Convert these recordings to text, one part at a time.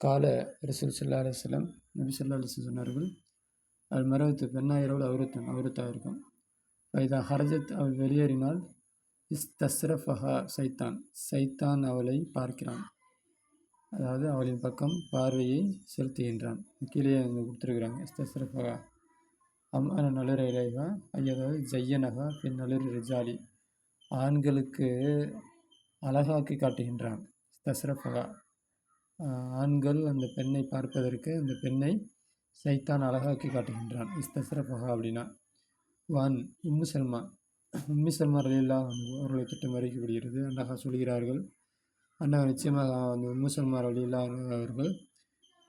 கால ரசூல் ஸல்லல்லாஹு அலைஹி வஸல்லம் நபி ஸல்லல்லாஹு அலைஹி வஸல்லம் சொன்னார்கள், அது மரவத்து பெண்ணாயிரவள் அவுரத்தாக இருக்கும். இதா ஹரஜத் அவள் வெளியேறினால் இஸ்தஸ்ரஃபஹா சைத்தான் அவளை பார்க்கிறான், அதாவது அவளின் பக்கம் பார்வையை செலுத்துகின்றான். கீழே அங்கே கொடுத்துருக்குறாங்க. இஸ்தஸ்ரஃபஹா அம்மான நலுர இலைவா ஐயதாவது ஜையனகா பின் நலுர ரிஜாலி, ஆண்களுக்கு அழகாக்கி காட்டுகின்றான். இஸ்தஸ்ரஃபஹா ஆண்கள் அந்த பெண்ணை பார்ப்பதற்கு அந்த பெண்ணை சைத்தான் அழகாக்கி காட்டுகின்றான். இஸ்தஸ்ரஃபஹா அப்படின்னா வான் உம்மு சல்மா ரலியல்லாஹு அன்ஹு அவர்களை திட்டம் அறிவிக்கப்படுகிறது. அன்னஹா சொல்கிறார்கள், அண்ணா நிச்சயமாக அந்த உம்மு சல்மா ரலியல்லாஹு அன்ஹு அவர்கள்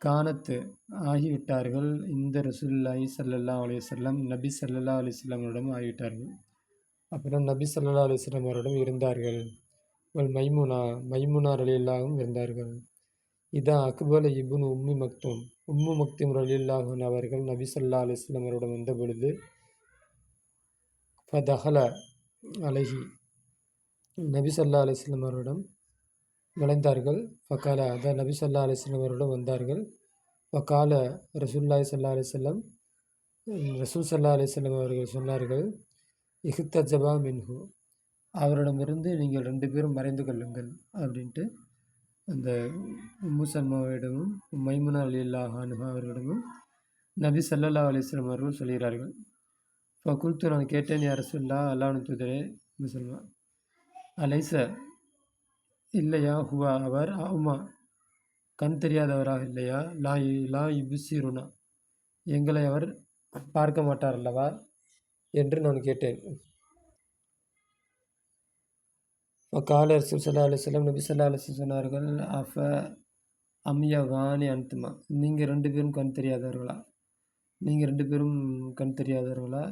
கானத்து ஆகிவிட்டார்கள் இந்த ரசூலுல்லாஹி ஸல்லல்லாஹு அலைஹி வஸல்லம் நபி ஸல்லல்லாஹு அலைஹி வஸல்லம் அவரிடம் ஆகிவிட்டார்கள். அப்புறம் நபி ஸல்லல்லாஹு அலைஹி வஸல்லம் அவரிடம் இருந்தார்கள். மைமுனா ரலியல்லாஹும் இருந்தார்கள். இதா அக்பல இப்னு உம்மு மக்தூம் ரலியல்லாஹு அன்ஹு அவர்கள் நபி ஸல்லல்லாஹு அலைஹி வஸல்லம் அவரிடம் வந்த பொழுது ஃபதஹல அலைஹி நபி ஸல்லல்லாஹு அலைஹி வஸல்லம் அவரிடம் நுழைந்தார்கள். ஃபகால அதான் நபி ஸல்லல்லாஹு அலைஹி வஸல்லம் அவரிடம் வந்தார்கள். ஃபகால ரசூலுல்லாஹி ஸல்லல்லாஹு அலைஹி வஸல்லம் ரசூல் ஸல்லல்லாஹு அலைஹி வஸல்லம் அவர்கள் சொன்னார்கள், இஹ்தஜபா மின்ஹு அவரிடமிருந்து நீங்கள் 2 பேரும் மறைந்து கொள்ளுங்கள் அப்படின்ட்டு அந்த உம்மு சல்மாவிடமும் மைமுனா ரலியல்லாஹு அன்ஹா அவர்களிடமும் நபி ஸல்லல்லாஹு அலைஹி வஸல்லம் அவர்கள் சொல்கிறார்கள். ஃபகுல்து நான் கேட்டேன், யா ரசூலல்லாஹ் அல்லாஹ்வின் தூதரே உம்மு சல்மா, அலைஸ இல்லையா ஹுவா அவர் ஆமா கண் தெரியாதவராக இல்லையா, லா யுப்சிருனா எங்களை அவர் பார்க்க மாட்டார் அல்லவா என்று நான் கேட்டேன். கால ரசூல் ஸல்லல்லாஹு அலைஹி வஸல்லம் நபி ஸல்லல்லாஹு அலைஹி வஸல்லம் சொன்னார்கள், அஃப அம்யவானி அன்துமா நீங்கள் 2 பேரும் கண் தெரியாதவர்களா, நீங்கள் 2 பேரும் கண் தெரியாதவர்களா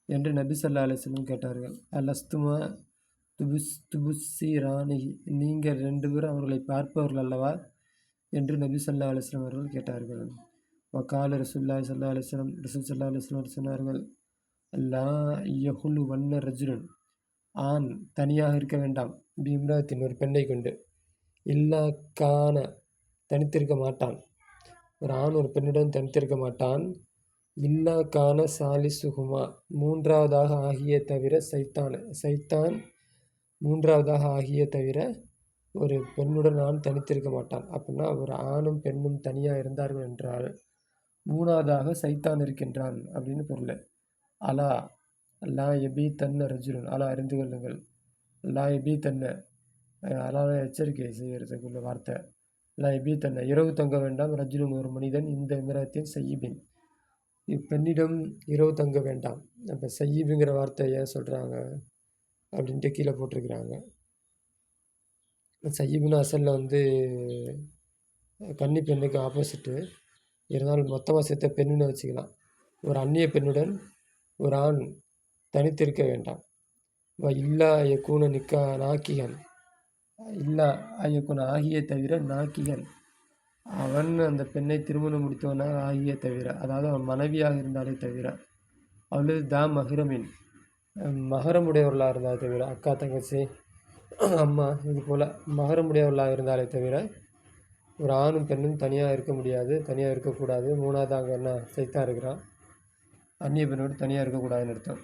என்று நபி ஸல்லல்லாஹு அலைஹி வஸல்லம் கேட்டார்கள். அலஸ்துமா துபுஸ்ஸிரானிஹி நீங்கள் 2 பேரும் அவர்களை பார்ப்பவர்கள் அல்லவா என்று நபி ஸல்லல்லாஹு அலைஹி வஸல்லம் அவர்கள் கேட்டார்கள். வகால ரசூலுல்லாஹி ஸல்லல்லாஹு அலைஹி வஸல்லம் ரசூல் ஸல்லல்லாஹு அலைஹி வஸல்லம் சொன்னார்கள், லா யஹுலு வன்ன ரஜுலுன் ஆண் தனியாக இருக்க வேண்டாம், பிம்ராத்தின் ஒரு பெண்ணை கொண்டு, இல்லா கான தனித்திருக்க மாட்டான், ஒரு ஆண் ஒரு பெண்ணுடன் தனித்திருக்க மாட்டான், இல்லா கான சாலிசுகுமா மூன்றாவதாக ஆகிய தவிர சைத்தான் மூன்றாவதாக ஆகிய தவிர ஒரு பெண்ணுடன் ஆண் தனித்திருக்க மாட்டான். அப்படின்னா ஒரு ஆணும் பெண்ணும் தனியாக இருந்தார்கள் என்றால் மூணாவதாக சைத்தான் இருக்கின்றான் அப்படின்னு பொருள். அலா லா எபி தன்ன ரஜுலன் அலா அறிந்து கொள்ளுங்கள், லா எபி தன்ன அலான எச்சரிக்கை செய்கிறதுக்குள்ள வார்த்தை. லா எபி தன்ன இரவு தங்க வேண்டாம், ரஜுலன் ஒரு மனிதன் இந்த மிரத்தின் சையிபின் இப்பெண்ணிடம் இரவு தங்க வேண்டாம். அப்போ சையிபுங்கிற வார்த்தையை ஏன் சொல்கிறாங்க அப்படின்ட்டு கீழே போட்டிருக்கிறாங்க. சையிபுன்னு அசலில் கன்னி பெண்ணுக்கு ஆப்போசிட்டு, இருந்தாலும் மொத்தமாக சேர்த்த பெண்ணுன்னு வச்சுக்கலாம். ஒரு அந்நிய பெண்ணுடன் ஒரு ஆண் தனித்திருக்க வேண்டாம். இல்லா யக்கூன நாக்கிகன் இல்லா ஐயக்கூன ஆகிய தவிர நாக்கிகன் அவன் அந்த பெண்ணை திருமணம் முடித்தவனாக ஆகிய தவிர, அதாவது அவன் மனைவியாக இருந்தாலே தவிர, அவளது மஹ்ரமின் மகரமுடையவர்களாக இருந்தாலே தவிர, அக்கா தங்கச்சி அம்மா இது போல் மகரமுடையவர்களாக இருந்தாலே தவிர ஒரு ஆணும் பெண்ணும் தனியாக இருக்க முடியாது, தனியாக இருக்கக்கூடாது. மூணாவது அங்கே என்ன சைத்தான் இருக்கிறான், அந்நிய பெண்ணோடு தனியாக இருக்கக்கூடாதுன்னு அர்த்தம்.